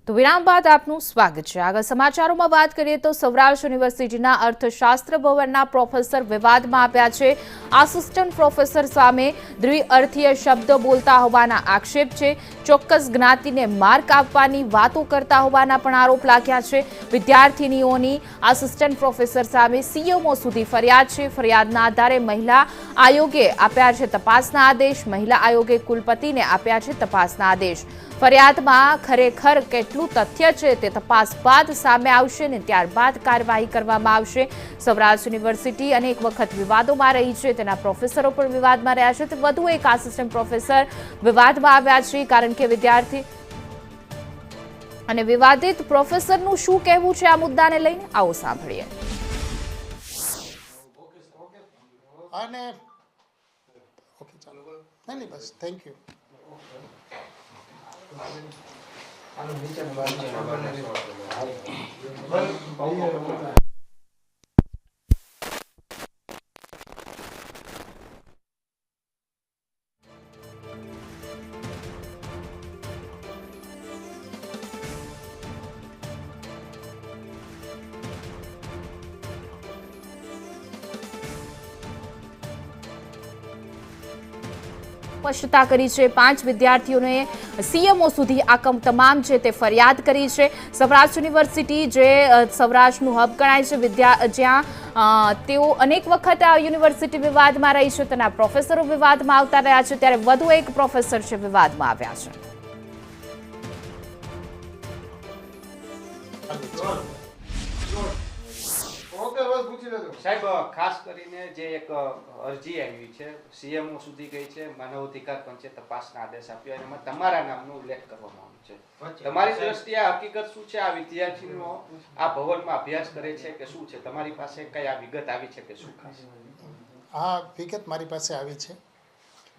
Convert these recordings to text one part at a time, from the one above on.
તો વિરામ બાદ આપનું સ્વાગત છે। આગળ સમાચારોમાં વાત કરીએ તો સૌરાષ્ટ્ર યુનિવર્સિટીના અર્થશાસ્ત્ર ભવનના પ્રોફેસર વિવાદમાં આવ્યા છે। આસિસ્ટન્ટ પ્રોફેસર સામે દ્વિઅર્થીય શબ્દો બોલતા હોવાના આક્ષેપ છે। ચોક્કસ જ્ઞાતિને માર્ક આપવાની વાતો કરતા હોવાના પણ આરોપ લાગ્યા છે। વિદ્યાર્થીનીઓની આસિસ્ટન્ટ પ્રોફેસર સામે સીએમઓ સુધી ફરિયાદ છે। ફરિયાદના આધારે મહિલા આયોગે આપ્યા છે તપાસના આદેશ। મહિલા આયોગે કુલપતિને આપ્યા છે તપાસના આદેશ। ફરિયાદમાં ખરેખર કેટલું તથ્ય છે તે તપાસ બાદ સામે આવશે ને ત્યારબાદ કાર્યવાહી કરવામાં આવશે। સૌરાષ્ટ્ર યુનિવર્સિટી અનેક વખત વિવાદોમાં રહી છે, તેના પ્રોફેસરો પણ વિવાદમાં રહ્યા છે। તો વધુ એક આસિસ્ટન્ટ પ્રોફેસર વિવાદમાં આવ્યા છે કારણ કે વિદ્યાર્થી અને વિવાદિત પ્રોફેસરનું શું કહેવું છે આ મુદ્દાને લઈને, આવો સાંભળીએ। અને ઓકે ચાલો નહીં બસ થેન્ક યુ। સ્પષ્ટતા કરી છે। 5 વિદ્યાર્થીઓને સીએમઓ સુધી આ તમામ છે તે ફરિયાદ કરી છે। સૌરાષ્ટ્ર યુનિવર્સિટી જે સૌરાષ્ટ્રનું હબ ગણાય છે, જ્યાં તેઓ અનેક વખત આ યુનિવર્સિટી વિવાદમાં રહી છે, તેના પ્રોફેસરો વિવાદમાં આવતા રહ્યા છે, ત્યારે વધુ એક પ્રોફેસર છે વિવાદમાં આવ્યા છે। સાહેબ, ખાસ કરીને જે એક અરજી આવી છે સીએમઓ સુધી ગઈ છે, માનવ અધિકાર પંચે તપાસના આદેશ આપ્યો અને એમાં તમારા નામનો ઉલ્લેખ કરવામાં આવ્યો છે। તમારી દ્રષ્ટિએ આ હકીકત શું છે? આ વિદ્યાર્થીઓ આ ભવનમાં અભ્યાસ કરે છે કે શું છે? તમારી પાસે કઈ આ વિગત આવી છે કે શું? ખાસ આ વિગત મારી પાસે આવી છે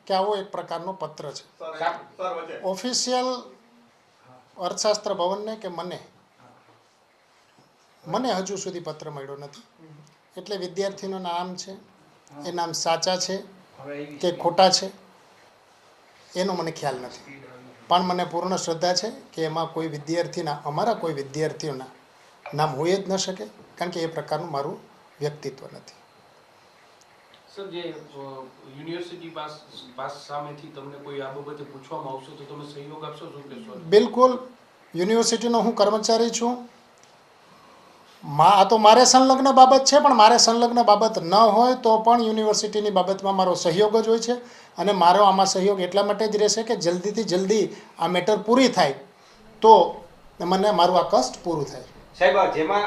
કે આવો એક પ્રકારનો પત્ર છે ઓફિશિયલ અર્થશાસ્ત્ર ભવનને કે મને હજુ સુધી પત્ર મળ્યો નથી। એટલે વિદ્યાર્થીનું નામ છે, એ નામ સાચા છે કે ખોટા છે એનો મને ખ્યાલ નથી, પણ મને પૂર્ણ શ્રદ્ધા છે કે એમાં કોઈ વિદ્યાર્થીના, અમારા કોઈ વિદ્યાર્થીઓના નામ હોઈ જ ન શકે, કારણ કે એ પ્રકારનું મારું વ્યક્તિત્વ નથી। સર, જે યુનિવર્સિટી પાસ સામેથી તમને કોઈ આ બાબતે પૂછવામાં આવશે તો તમે સહયોગ આપશો શું કહેશો? બિલકુલ, યુનિવર્સિટીનો હું કર્મચારી છું। આ તો મારે સંલગ્ન બાબત છે, પણ મારે સંલગ્ન બાબત ન હોય તો પણ યુનિવર્સિટીની બાબતમાં મારો સહયોગ જ હોય છે અને મારો આમાં સહયોગ એટલા માટે જ રહેશે કે જલ્દીથી જલ્દી આ મેટર પૂરી થાય તો મને મારું આ કષ્ટ પૂરું થાય। સાહેબ, જેમાં